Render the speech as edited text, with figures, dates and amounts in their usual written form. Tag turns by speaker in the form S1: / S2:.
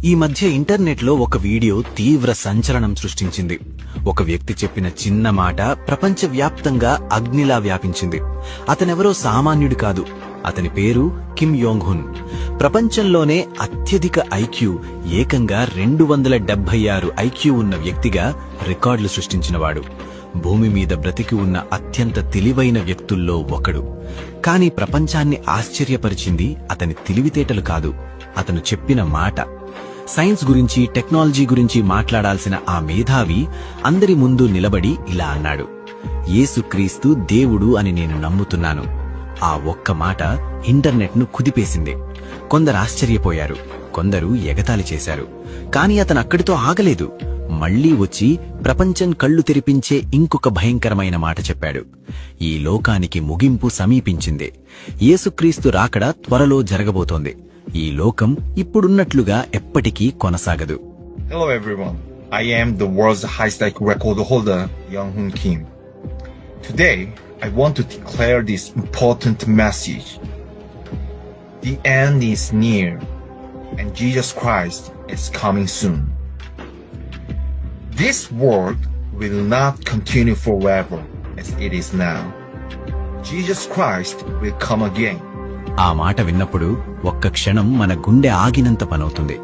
S1: ఈ మధ్య ఇంటర్నెట్లో ఒక వీడియో తీవ్ర సంచలనం సృష్టించింది. ఒక వ్యక్తి చెప్పిన చిన్న మాట ప్రపంచవ్యాప్తంగా అగ్నిలా వ్యాపించింది. అతనెవరో సామాన్యుడు కాదు. అతని పేరు కిమ్ యోంగ్ హున్. ప్రపంచంలోనే అత్యధిక ఐక్యూ, ఏకంగా 276 ఐక్యూ ఉన్న వ్యక్తిగా రికార్డులు సృష్టించినవాడు. భూమి మీద బ్రతికి ఉన్న అత్యంత తెలివైన వ్యక్తుల్లో ఒకడు. కాని ప్రపంచాన్ని ఆశ్చర్యపరిచింది అతని తెలివితేటలు కాదు, అతను చెప్పిన మాట. సైన్స్ గురించి, టెక్నాలజీ గురించి మాట్లాడాల్సిన ఆ మేధావి అందరి ముందు నిలబడి ఇలా అన్నాడు: యేసుక్రీస్తు దేవుడు అని నేను నమ్ముతున్నాను. ఆ ఒక్క మాట ఇంటర్నెట్ను కుదిపేసింది. కొందరు ఆశ్చర్యపోయారు, కొందరు ఎగతాళి చేశారు. కాని అతను అక్కడితో ఆగలేదు. మళ్లీ వచ్చి ప్రపంచం కళ్లు తెరిపించే ఇంకొక భయంకరమైన మాట చెప్పాడు. ఈ లోకానికి ముగింపు సమీపించింది. యేసుక్రీస్తు రాకడ త్వరలో జరగబోతోంది. ఈ లోకం ఇప్పుడున్నట్లుగా ఎప్పటికీ కొనసాగదు.
S2: Hello everyone, I am the world's highest IQ record holder, Young Hoon Kim. Today, I want to declare this important message. The end is near, and Jesus Christ is coming soon. This world will not continue forever as it is now. Jesus Christ will come again.
S1: ఆ మాట విన్నప్పుడు ఒక్క క్షణం మన గుండె ఆగినంత పనవుతుంది.